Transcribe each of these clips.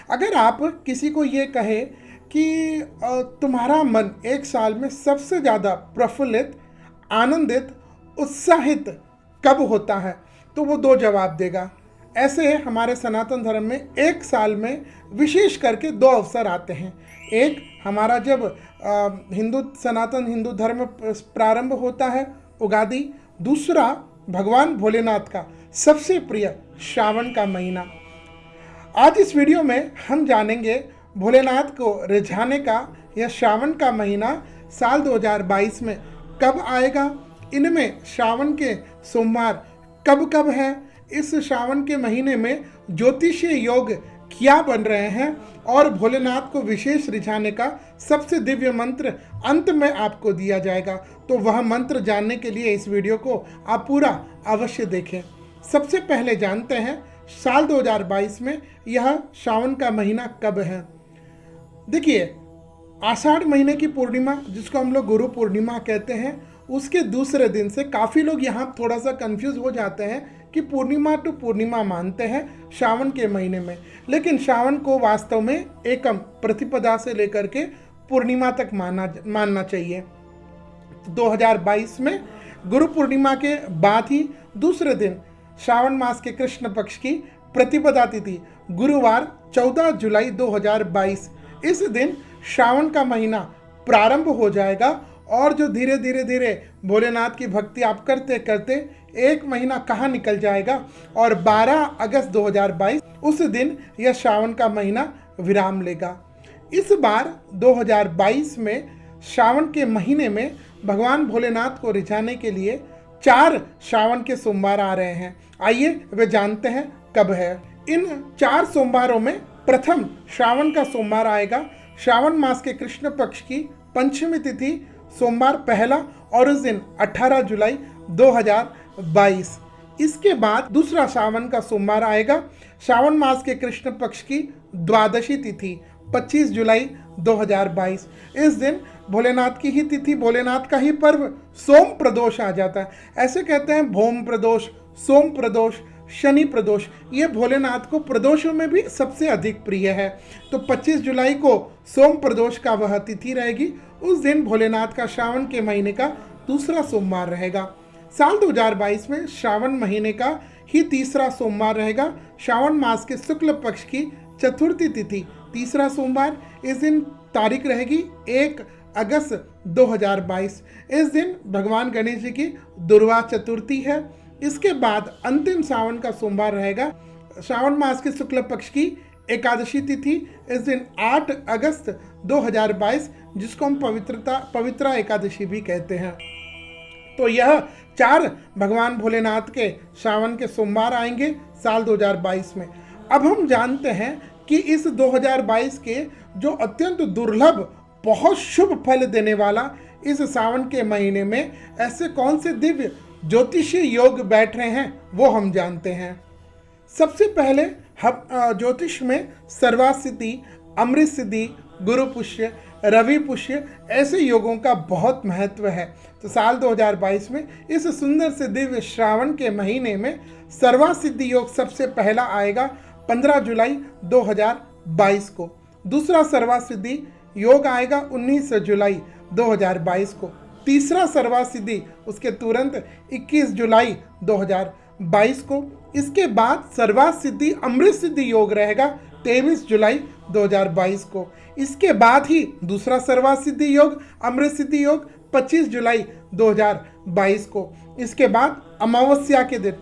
अगर आप किसी को ये कहे कि तुम्हारा मन एक साल में सबसे ज़्यादा प्रफुल्लित, आनंदित, उत्साहित कब होता है, तो वो दो जवाब देगा। ऐसे हमारे सनातन धर्म में एक साल में विशेष करके दो अवसर आते हैं। एक हमारा जब सनातन हिंदू धर्म प्रारंभ होता है, उगादि। दूसरा भगवान भोलेनाथ का सबसे प्रिय श्रावण का महीना। आज इस वीडियो में हम जानेंगे भोलेनाथ को रिझाने का यह श्रावण का महीना साल 2022 में कब आएगा, इनमें श्रावण के सोमवार कब कब है, इस श्रावण के महीने में ज्योतिषीय योग क्या बन रहे हैं और भोलेनाथ को विशेष रिझाने का सबसे दिव्य मंत्र अंत में आपको दिया जाएगा। तो वह मंत्र जानने के लिए इस वीडियो को आप पूरा अवश्य देखें। सबसे पहले जानते हैं साल 2022 में यह श्रावण का महीना कब है। देखिए, आषाढ़ महीने की पूर्णिमा, जिसको हम लोग गुरु पूर्णिमा कहते हैं, उसके दूसरे दिन से काफ़ी लोग यहाँ थोड़ा सा कंफ्यूज हो जाते हैं कि पूर्णिमा टू पूर्णिमा मानते हैं श्रावण के महीने में, लेकिन श्रावण को वास्तव में एकम प्रतिपदा से लेकर के पूर्णिमा तक मानना चाहिए। 2022 में गुरु पूर्णिमा के बाद ही दूसरे दिन श्रावण मास के कृष्ण पक्ष की प्रतिपदा तिथि गुरुवार 14 जुलाई 2022, इस दिन श्रावण का महीना प्रारंभ हो जाएगा और जो धीरे धीरे भोलेनाथ की भक्ति आप करते करते एक महीना कहाँ निकल जाएगा और 12 अगस्त 2022 उस दिन यह श्रावण का महीना विराम लेगा। इस बार 2022 में श्रावण के महीने में भगवान भोलेनाथ को रिझाने के लिए 4 श्रावण के सोमवार आ रहे हैं। आइए वे जानते हैं कब है। इन 4 सोमवारों में प्रथम श्रावण का सोमवार आएगा श्रावण मास के कृष्ण पक्ष की पंचमी तिथि सोमवार पहला, और उस दिन 18 जुलाई 2022। इसके बाद दूसरा श्रावण का सोमवार आएगा श्रावण मास के कृष्ण पक्ष की द्वादशी तिथि 25 जुलाई 2022। इस दिन भोलेनाथ की ही तिथि, भोलेनाथ का ही पर्व सोम प्रदोष आ जाता है। ऐसे कहते हैं भोम प्रदोष, सोम प्रदोष, शनि प्रदोष, ये भोलेनाथ को प्रदोषों में भी सबसे अधिक प्रिय है। तो 25 जुलाई को सोम प्रदोष का वह तिथि रहेगी। उस दिन भोलेनाथ का श्रावण के महीने का दूसरा सोमवार रहेगा। साल 2022 में श्रावण महीने का ही तीसरा सोमवार रहेगा श्रावण मास के शुक्ल पक्ष की चतुर्थी तिथि तीसरा सोमवार। इस दिन तारीख रहेगी 1 अगस्त 2022। इस दिन भगवान गणेश जी की दुर्वा चतुर्थी है। इसके बाद अंतिम श्रावण का सोमवार रहेगा श्रावण मास के शुक्ल पक्ष की एकादशी तिथि, इस दिन 8 अगस्त 2022, जिसको हम पवित्रा एकादशी भी कहते हैं। तो यह 4 भगवान भोलेनाथ के श्रावण के सोमवार आएंगे साल 2022 में। अब हम जानते हैं कि इस 2022 के जो अत्यंत दुर्लभ, बहुत शुभ फल देने वाला इस श्रावण के महीने में ऐसे कौन से दिव्य ज्योतिषीय योग बैठ रहे हैं, वो हम जानते हैं। सबसे पहले हम ज्योतिष में सर्वासिद्धि, अमृत सिद्धि, गुरु पुष्य, रवि पुष्य, ऐसे योगों का बहुत महत्व है। तो साल 2022 में इस सुंदर से दिव्य श्रावण के महीने में सर्वासिद्धि योग सबसे पहला आएगा 15 जुलाई 2022 को। दूसरा सर्वासिद्धि योग आएगा 19 जुलाई 2022 को। तीसरा सर्वासिद्धि उसके तुरंत 21 जुलाई 2022 को। इसके बाद सर्वासिद्धि अमृत सिद्धि योग रहेगा 23 जुलाई 2022 को। इसके बाद ही दूसरा सर्वासिद्धि योग अमृत सिद्धि योग 25 जुलाई 2022 को। इसके बाद अमावस्या के दिन,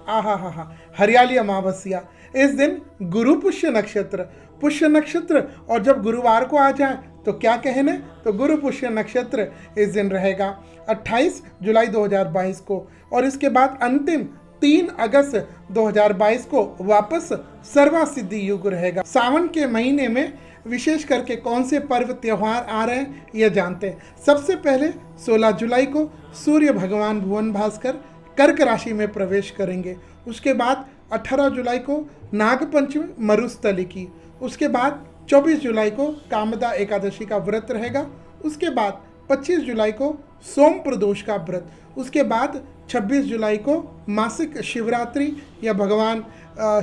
हरियाली अमावस्या, इस दिन गुरु पुष्य नक्षत्र, और जब गुरुवार को आ जाए तो क्या कहने, तो गुरु पुष्य नक्षत्र इस दिन रहेगा 28 जुलाई 2022 को। और इसके बाद अंतिम 3 अगस्त 2022 को वापस सर्वासिद्धि युग रहेगा। सावन के महीने में विशेष करके कौन से पर्व त्यौहार आ रहे हैं यह जानते हैं। सबसे पहले 16 जुलाई को सूर्य भगवान भुवन भास्कर कर्क राशि में प्रवेश करेंगे। उसके बाद 18 जुलाई को नागपंचमी मरुस्थली की। उसके बाद 24 जुलाई को कामदा एकादशी का व्रत रहेगा। उसके बाद 25 जुलाई को सोम प्रदोष का व्रत। उसके बाद 26 जुलाई को मासिक शिवरात्रि या भगवान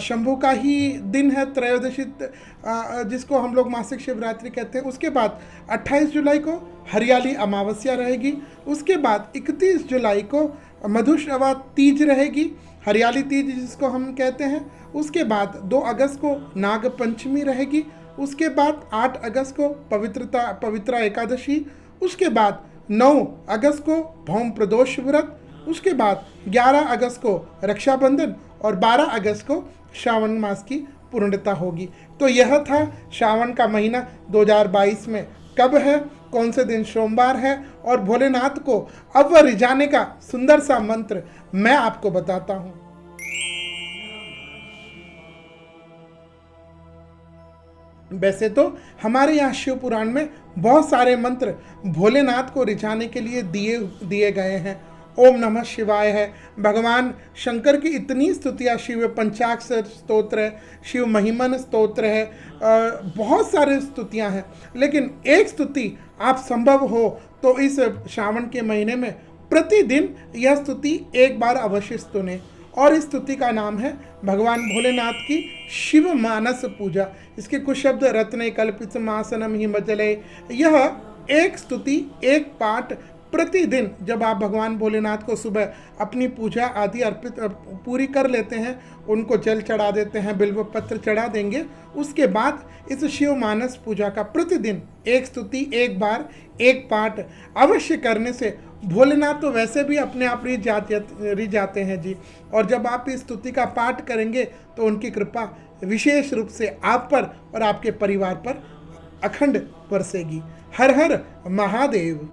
शंभू का ही दिन है, त्रयोदशी, जिसको हम लोग मासिक शिवरात्रि कहते हैं। उसके बाद 28 जुलाई को हरियाली अमावस्या रहेगी। उसके बाद 31 जुलाई को मधुश्रवा तीज रहेगी, हरियाली तीज जिसको हम कहते हैं। उसके बाद 2 अगस्त को नाग पंचमी रहेगी। उसके बाद 8 अगस्त को पवित्रा एकादशी। उसके बाद 9 अगस्त को भौम प्रदोष व्रत। उसके बाद 11 अगस्त को रक्षाबंधन और 12 अगस्त को श्रावण मास की पूर्णता होगी। तो यह था श्रावण का महीना 2022 में कब है, कौन से दिन सोमवार है, और भोलेनाथ को अव्वल रिझाने का सुंदर सा मंत्र मैं आपको बताता हूँ। वैसे तो हमारे यहाँ शिव पुराण में बहुत सारे मंत्र भोलेनाथ को रिझाने के लिए दिए गए हैं। ओम नमः शिवाय है, भगवान शंकर की इतनी स्तुतियाँ, शिव पंचाक्षर स्तोत्र है, शिव महिमन स्तोत्र है, बहुत सारे स्तुतियाँ हैं। लेकिन एक स्तुति आप संभव हो तो इस श्रावण के महीने में प्रतिदिन यह स्तुति एक बार अवश्य सुने, और इस स्तुति का नाम है भगवान भोलेनाथ की शिव मानस पूजा। इसके कुछ शब्द रत्ने कल्पित मासनम हिमजले। यह एक स्तुति, एक पाठ प्रतिदिन जब आप भगवान भोलेनाथ को सुबह अपनी पूजा आदि अर्पित पूरी कर लेते हैं, उनको जल चढ़ा देते हैं, बिल्व पत्र चढ़ा देंगे, उसके बाद इस शिव मानस पूजा का प्रतिदिन एक स्तुति, एक बार, एक पाठ अवश्य करने से भोलेनाथ तो वैसे भी अपने आप रिझ जाते हैं जी। और जब आप इस स्तुति का पाठ करेंगे तो उनकी कृपा विशेष रूप से आप पर और आपके परिवार पर अखंड बरसेगी। हर हर महादेव।